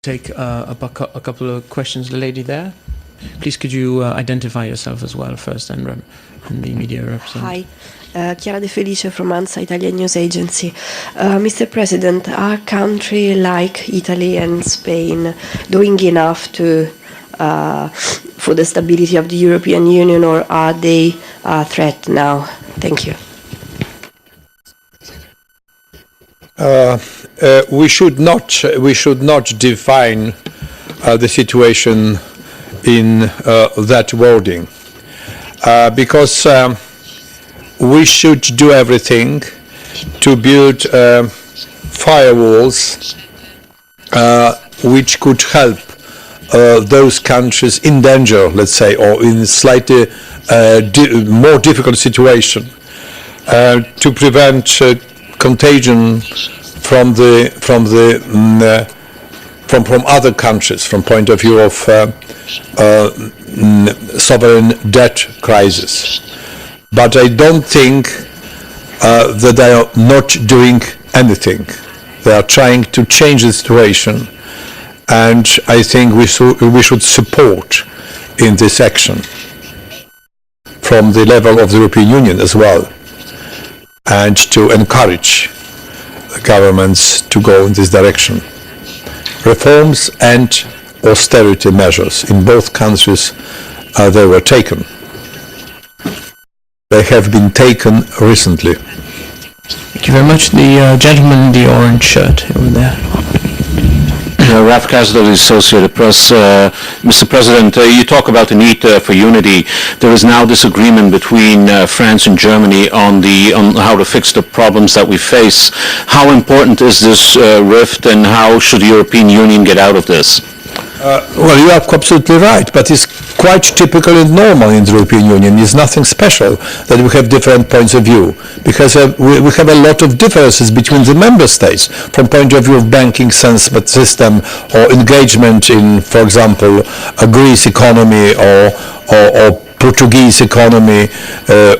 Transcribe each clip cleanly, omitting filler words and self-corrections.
take a couple of questions. The lady there, please, could you identify yourself as well first and the media representative? Hi, Chiara De Felice from ANSA, Italian News Agency. Mr. President, are countries like Italy and Spain doing enough for the stability of the European Union, or are they a threat now? Thank you. We should not define the situation in that wording, because we should do everything to build firewalls which could help those countries in danger, let's say, or in slightly more difficult situation, to prevent contagion from other countries, from point of view of sovereign debt crisis. But I don't think that they are not doing anything. They are trying to change the situation, and I think we should support in this action from the level of the European Union as well, and to encourage the governments to go in this direction. Reforms and austerity measures in both countries, they were taken. They have been taken recently. Thank you very much. The gentleman in the orange shirt over there. Raf Kasdal, Associated Press. Mr. President, you talk about the need for unity. There is now disagreement between France and Germany on how to fix the problems that we face. How important is this rift, and how should the European Union get out of this? Well, you are absolutely right, but it's quite typical and normal in the European Union. It's nothing special that we have different points of view, because we have a lot of differences between the member states from point of view of banking system or engagement in, for example, a Greece economy or Portuguese economy,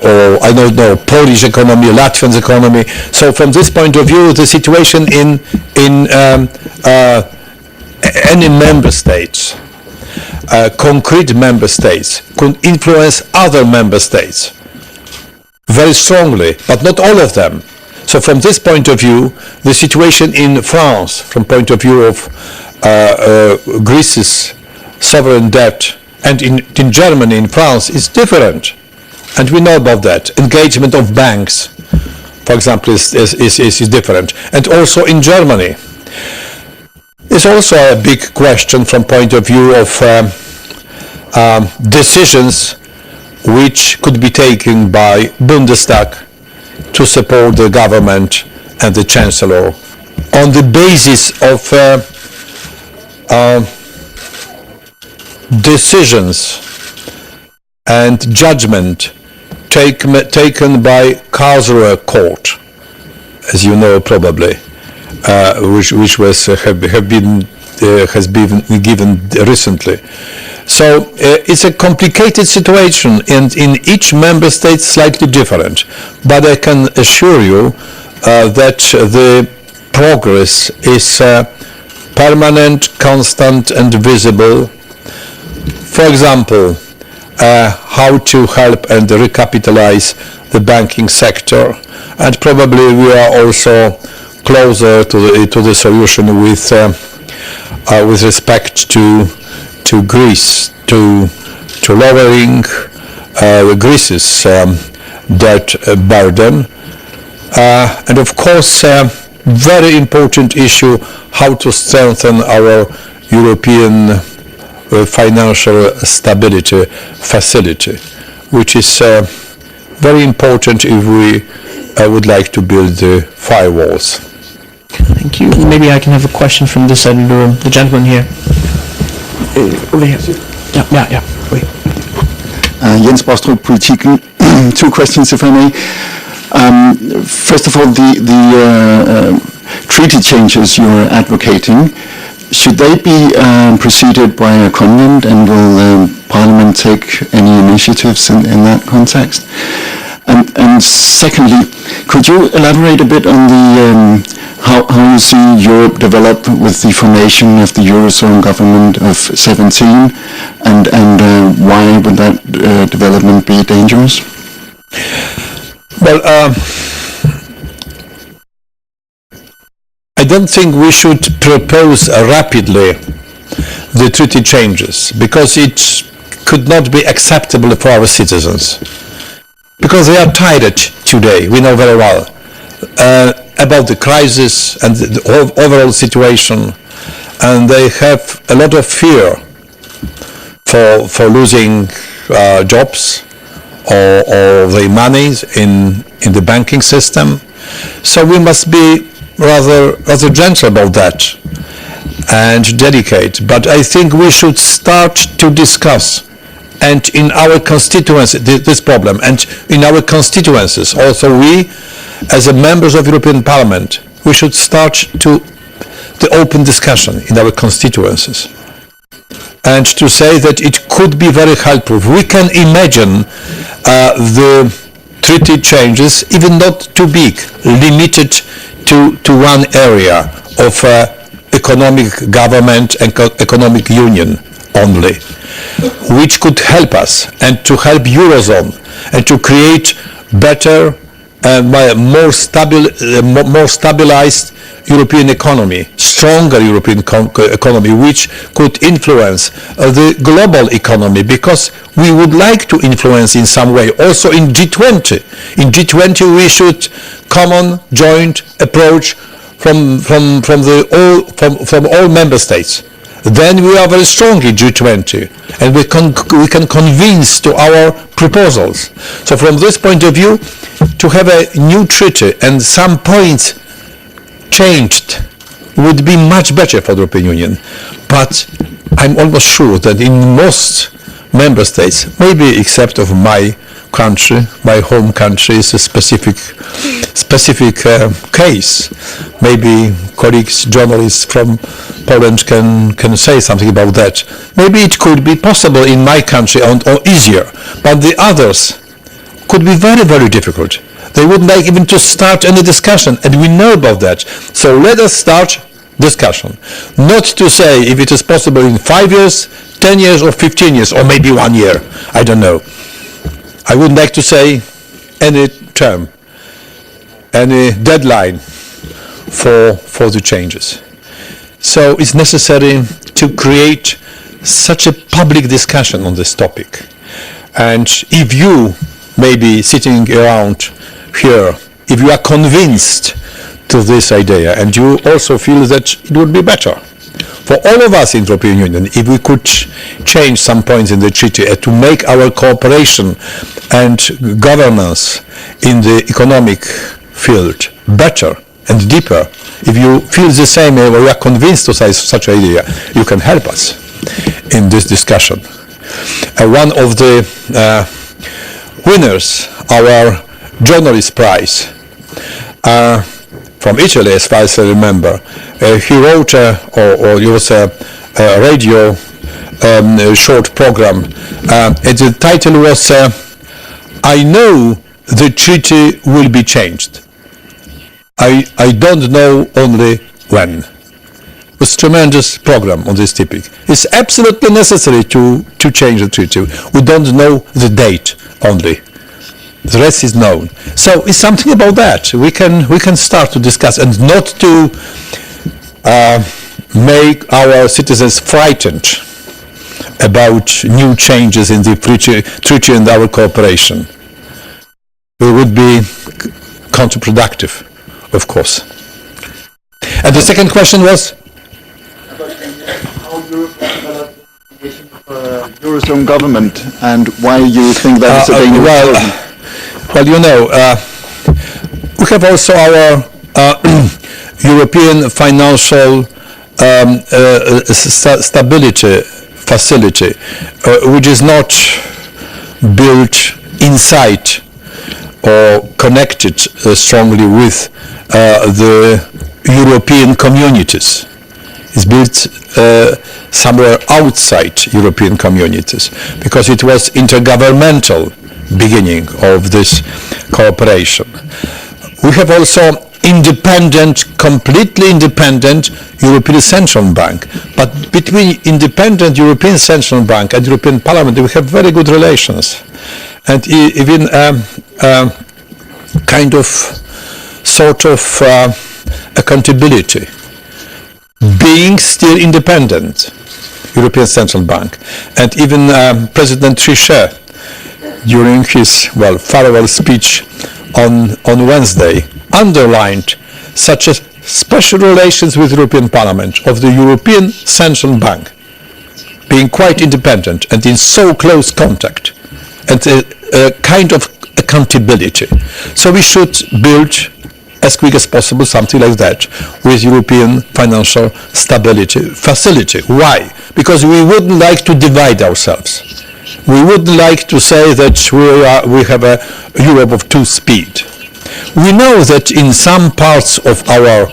or I don't know, Polish economy, Latvian economy. So from this point of view, the situation in any member states, concrete member states, could influence other member states very strongly, but not all of them. So from this point of view, the situation in France, from point of view of Greece's sovereign debt, and in Germany, in France, is different. And we know about that. Engagement of banks, for example, is different. And also in Germany. It's also a big question from point of view of decisions which could be taken by Bundestag to support the government and the Chancellor on the basis of decisions and judgment taken by Karlsruhe Court, as you know probably. Which has been given recently. So it's a complicated situation, and in each member state slightly different. But I can assure you that the progress is permanent, constant, and visible. For example, how to help and recapitalize the banking sector, and probably we are also closer to the solution with respect to Greece, to lowering Greece's debt burden, and of course very important issue, how to strengthen our European financial stability facility, which is very important if we would like to build the firewalls. Thank you. Maybe I can have a question from this side of the room. The gentleman here. Over here. Yeah. Wait. Jens Bostrup, Politiken. Two questions, if I may. First of all, the treaty changes you're advocating, should they be preceded by a convent, and will Parliament take any initiatives in that context? And secondly, could you elaborate a bit on the how you see Europe develop with the formation of the Eurozone government of 17, and why would that development be dangerous? Well, I don't think we should propose rapidly the treaty changes, because it could not be acceptable for our citizens. Because they are tired today, we know very well, about the crisis and the overall situation, and they have a lot of fear for losing jobs or their money in the banking system. So we must be rather gentle about that and delicate. But I think we should start to discuss, and in our constituency, this problem, and in our constituencies, also we, as members of European Parliament, we should start the open discussion in our constituencies, and to say that it could be very helpful. We can imagine the treaty changes, even not too big, limited to one area of economic government and economic union only, which could help us and to help Eurozone and to create better and more stabilized European economy, stronger European economy, which could influence the global economy, because we would like to influence in some way also in G20. In G20 we should common joint approach from all member states. Then we are very strong in G20, and we can convince to our proposals. So from this point of view, to have a new treaty and some points changed would be much better for the European Union. But I'm almost sure that in most member states, maybe except of my country, my home country, is a specific case. Maybe colleagues, journalists from Poland can say something about that. Maybe it could be possible in my country or easier, but the others could be very, very difficult. They wouldn't like even to start any discussion, and we know about that. So let us start discussion. Not to say if it is possible in 5 years, 10 years, or 15 years, or maybe 1 year. I don't know. I wouldn't like to say any term, any deadline for the changes. So it's necessary to create such a public discussion on this topic. And if you may be sitting around here, if you are convinced to this idea, and you also feel that it would be better for all of us in the European Union if we could change some points in the treaty to make our cooperation and governance in the economic field better and deeper, if you feel the same or you are convinced of such an idea, you can help us in this discussion. One of the winners, our journalist prize, from Italy, as far as I remember, he wrote or it was a radio short program, and the title was I know the treaty will be changed. I don't know only when. It was a tremendous program on this topic. It's absolutely necessary to change the treaty. We don't know the date only. The rest is known. So it's something about that. We can start to discuss, and not to make our citizens frightened about new changes in the treaty and our cooperation. It would be counterproductive, of course. And the second question was? How Europe developed Eurozone government, and why you think that is a dangerous Well, you know, we have also our European Financial Stability Facility, which is not built inside or connected strongly with the European communities. It's built somewhere outside European communities, because it was intergovernmental beginning of this cooperation. We have also completely independent European Central Bank. But between independent European Central Bank and European Parliament, we have very good relations. And even kind of sort of accountability. Being still independent, European Central Bank. And even President Trichet, during his farewell speech on Wednesday, underlined such a special relations with European Parliament of the European Central Bank being quite independent and in so close contact and a kind of accountability. So we should build as quick as possible something like that with European Financial Stability Facility. Why? Because we wouldn't like to divide ourselves. We wouldn't like to say that we have a Europe of two speed. We know that in some parts of our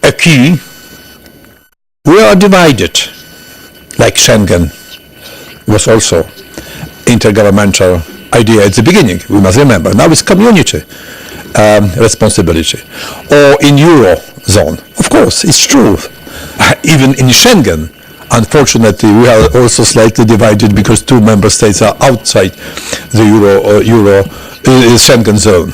acquis, we are divided, like Schengen was also intergovernmental idea at the beginning, we must remember. Now it's community responsibility. Or in Eurozone, of course, it's true. Even in Schengen, unfortunately, we are also slightly divided because two member states are outside the Euro Schengen zone.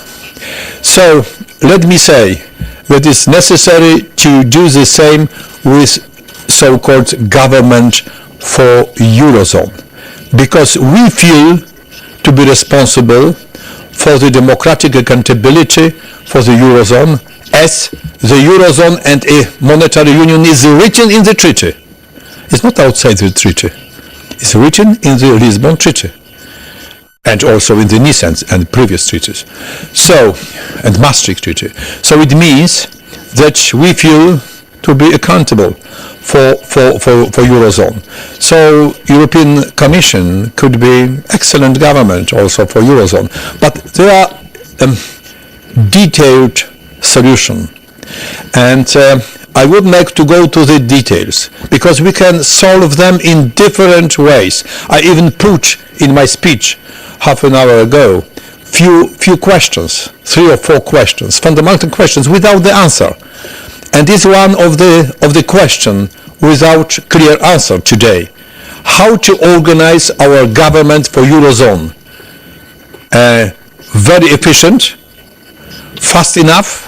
So let me say that it's necessary to do the same with so-called government for Eurozone, because we feel to be responsible for the democratic accountability for the Eurozone, as the Eurozone and a monetary union is written in the treaty. It's not outside the treaty. It's written in the Lisbon Treaty and also in the Nice and previous treaties. So, and Maastricht Treaty. So it means that we feel to be accountable for Eurozone. So European Commission could be excellent government also for Eurozone. But there are detailed solution. And I would like to go to the details because we can solve them in different ways. I even put in my speech half an hour ago few questions, 3 or 4 questions, fundamental questions without the answer. And this is one of the question without clear answer today. How to organize our government for Eurozone? Very efficient, fast enough,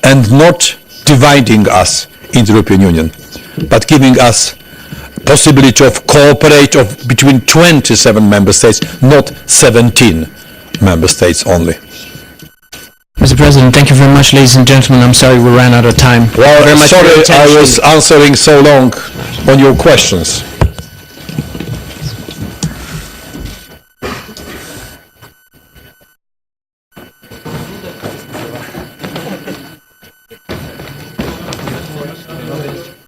and not dividing us in the European Union, but giving us possibility of cooperate between 27 member states, not 17 member states only. Mr. President, thank you very much, ladies and gentlemen. I'm sorry we ran out of time. Well, very much sorry I was answering so long on your questions.